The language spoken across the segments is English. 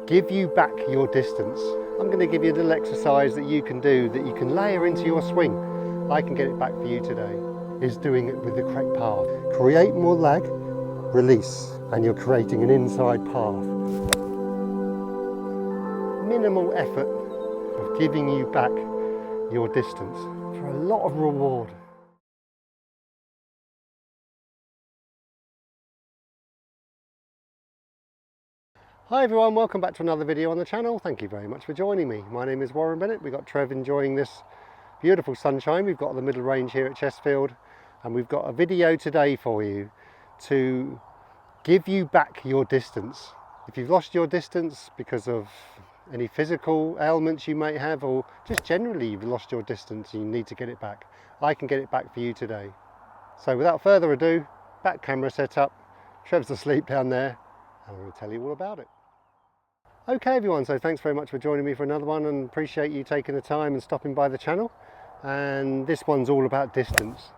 give you back your distance. I'm going to give you a little exercise that you can do, that you can layer into your swing. I can get it back for you today, is doing it with the correct path. Create more lag, release, and you're creating an inside path. Minimal effort of giving you back your distance for a lot of reward. Hi everyone, welcome back to another video on the channel. Thank you very much for joining me. My name is Warren Bennett. We've got Trev enjoying this beautiful sunshine. We've got the middle range here at Chestfield, and we've got a video today for you to give you back your distance. If you've lost your distance because of any physical ailments you may have, or just generally you've lost your distance and you need to get it back, I can get it back for you today. So without further ado, back camera set up, Trev's asleep down there, and I'm going to tell you all about it. Okay everyone, so thanks very much for joining me for another one, and appreciate you taking the time and stopping by the channel. And this one's all about distance.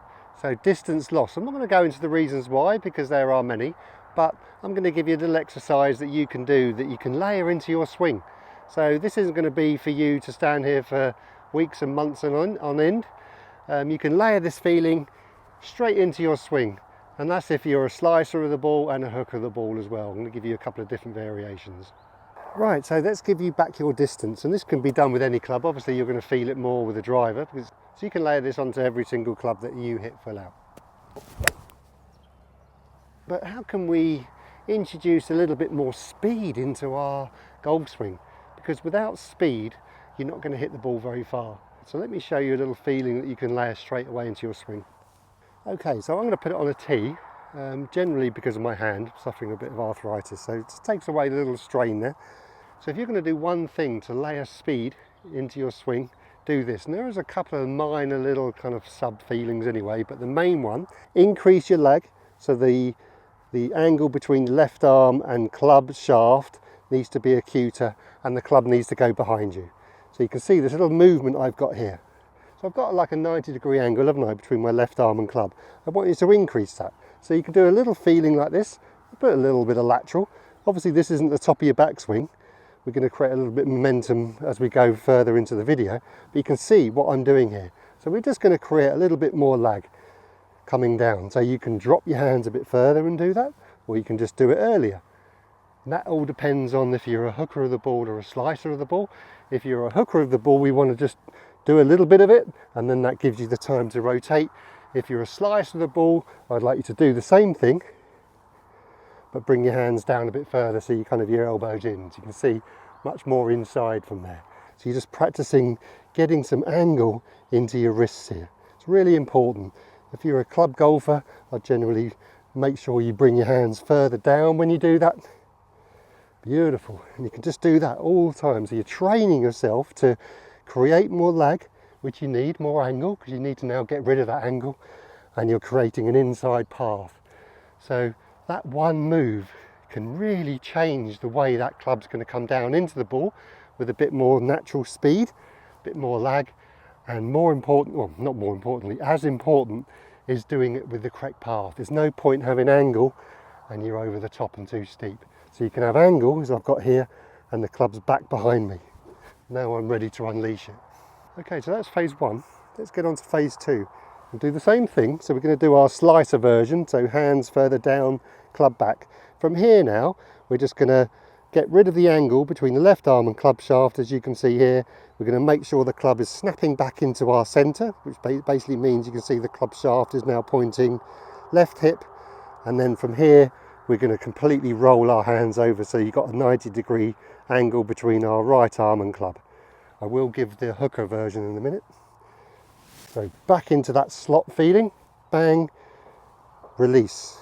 So distance loss. I'm not going to go into the reasons why, because there are many, but I'm going to give you a little exercise that you can do, that you can layer into your swing. So this isn't going to be for you to stand here for weeks and months on end. You can layer this feeling straight into your swing, and that's if you're a slicer of the ball and a hooker of the ball as well. I'm going to give you a couple of different variations. Right, so let's give you back your distance, and this can be done with any club. Obviously you're going to feel it more with a driver, so you can layer this onto every single club that you hit full out. But how can we introduce a little bit more speed into our golf swing? Because without speed you're not going to hit the ball very far. So let me show you a little feeling that you can layer straight away into your swing. Okay, so I'm going to put it on a tee. Generally because of my hand, I'm suffering a bit of arthritis, so it takes away the little strain there. So if you're going to do one thing to layer speed into your swing, do this. And there is a couple of minor little kind of sub feelings anyway, but the main one, increase your lag. So the angle between the left arm and club shaft needs to be acuter, and the club needs to go behind you. So you can see this little movement I've got here. So I've got like a 90-degree angle, haven't I, between my left arm and club. I want you to increase that. So you can do a little feeling like this, put a little bit of lateral. Obviously this isn't the top of your backswing. We're going to create a little bit of momentum as we go further into the video, but you can see what I'm doing here. So we're just going to create a little bit more lag coming down. So you can drop your hands a bit further and do that, or you can just do it earlier. And that all depends on if you're a hooker of the ball or a slicer of the ball. If you're a hooker of the ball, we want to just do a little bit of it, and then that gives you the time to rotate. If you're a slicer of the ball, I'd like you to do the same thing, but bring your hands down a bit further, so you kind of your elbows in. So you can see much more inside from there. So you're just practicing getting some angle into your wrists here. It's really important. If you're a club golfer, I'd generally make sure you bring your hands further down when you do that. Beautiful. And you can just do that all the time. So you're training yourself to create more lag, which you need, more angle, because you need to now get rid of that angle, and you're creating an inside path. So that one move can really change the way that club's going to come down into the ball with a bit more natural speed, a bit more lag, and more important, well, not more importantly, as important, is doing it with the correct path. There's no point having angle and you're over the top and too steep. So you can have angle, as I've got here, and the club's back behind me. Now I'm ready to unleash it. Okay, so that's phase one. Let's get on to phase two. We'll do the same thing. So we're going to do our slicer version, so hands further down, club back. From here now, we're just going to get rid of the angle between the left arm and club shaft. As you can see here, we're going to make sure the club is snapping back into our centre, which basically means you can see the club shaft is now pointing left hip. And then from here, we're going to completely roll our hands over, so you've got a 90-degree angle between our right arm and club. I will give the hooker version in a minute. So back into that slot feeling, bang, release,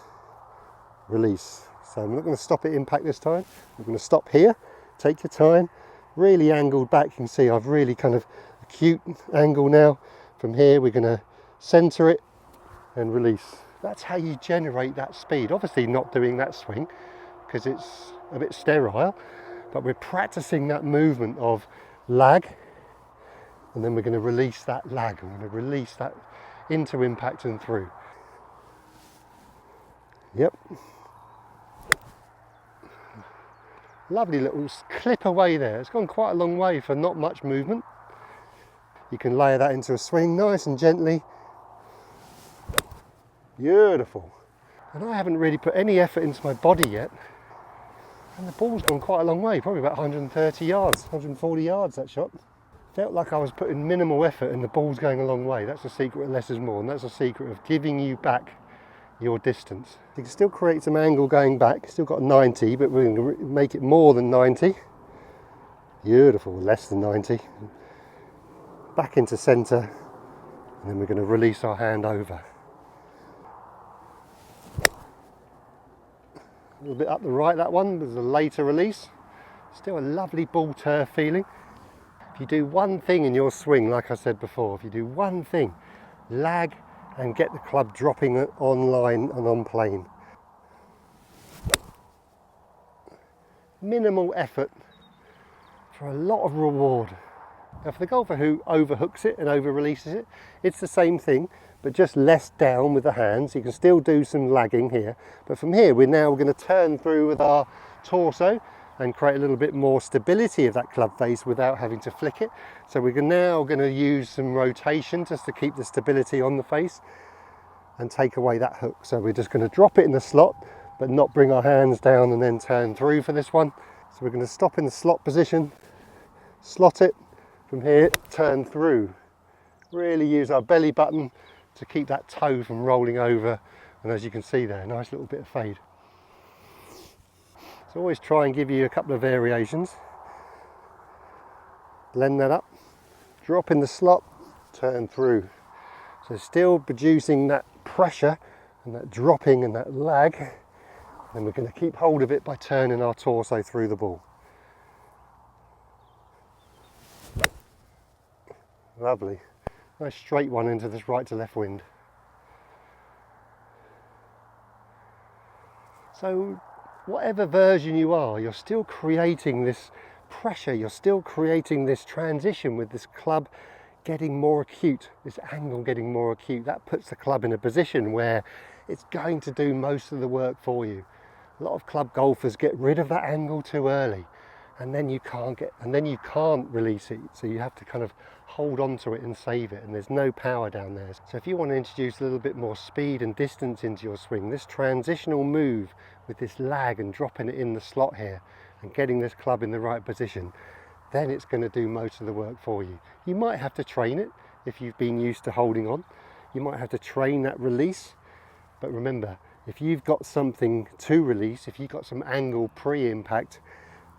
release. So I'm not going to stop at impact this time. I'm going to stop here, take your time, really angled back. You can see I've really kind of acute angle now. From here we're going to center it and release. That's how you generate that speed. Obviously not doing that swing because it's a bit sterile, but we're practicing that movement of lag, and then we're going to release that lag. I'm going to release that into impact and through. Yep. Lovely little clip away there. It's gone quite a long way for not much movement. You can layer that into a swing nice and gently. Beautiful. And I haven't really put any effort into my body yet. And the ball's gone quite a long way, probably about 130 yards, 140 yards that shot. Felt like I was putting minimal effort and the ball's going a long way. That's the secret of less is more, and that's the secret of giving you back your distance. You can still create some angle going back, still got 90, but we're going to make it more than 90. Beautiful, less than 90. Back into centre, and then we're going to release our hand over. A little bit up the right, that one was a later release. Still a lovely ball turf feeling. If you do one thing in your swing, like I said before, if you do one thing, lag and get the club dropping on line and on plane. Minimal effort for a lot of reward. Now for the golfer who overhooks it and over releases it, it's the same thing, but just less down with the hands. You can still do some lagging here, but from here we're now going to turn through with our torso and create a little bit more stability of that club face without having to flick it. So we're now going to use some rotation just to keep the stability on the face and take away that hook. So we're just going to drop it in the slot, but not bring our hands down and then turn through for this one. So we're going to stop in the slot position, slot it from here, turn through. Really use our belly button to keep that toe from rolling over. And as you can see there, nice little bit of fade. So always try and give you a couple of variations. Blend that up, drop in the slot, turn through. So still producing that pressure and that dropping and that lag. And we're going to keep hold of it by turning our torso through the ball. Lovely. Nice straight one into this right to left wind. So whatever version you are, you're still creating this pressure, you're still creating this transition with this club getting more acute, this angle getting more acute. That puts the club in a position where it's going to do most of the work for you. A lot of club golfers get rid of that angle too early, and then you can't release it. So you have to kind of hold on to it and save it, and there's no power down there. So if you want to introduce a little bit more speed and distance into your swing, this transitional move with this lag and dropping it in the slot here and getting this club in the right position, then it's going to do most of the work for you. You might have to train it if you've been used to holding on. You might have to train that release, but remember, if you've got something to release, if you've got some angle pre-impact,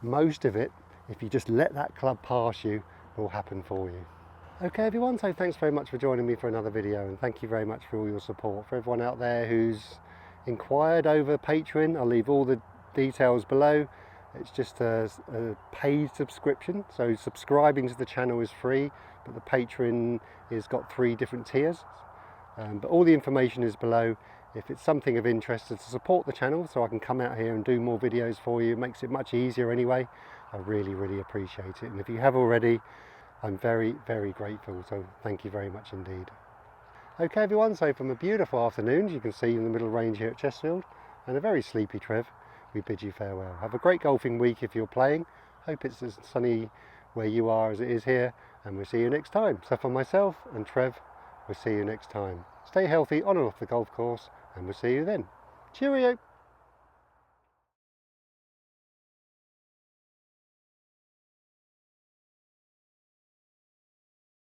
most of it, if you just let that club pass you, will happen for you. Okay everyone, so thanks very much for joining me for another video, and thank you very much for all your support. For everyone out there who's inquired over Patreon, I'll leave all the details below. It's just a paid subscription, so subscribing to the channel is free, but the Patreon has got 3 different tiers. But all the information is below. If it's something of interest to support the channel so I can come out here and do more videos for you, it makes it much easier anyway, I really appreciate it. And if you have already, I'm very grateful, so thank you very much indeed. Okay everyone, so from a beautiful afternoon, as you can see in the middle range here at Chestfield, and a very sleepy Trev, we bid you farewell. Have a great golfing week if you're playing. Hope it's as sunny where you are as it is here, and we'll see you next time. So for myself and Trev, we'll see you next time. Stay healthy on and off the golf course, and we'll see you then. Cheerio!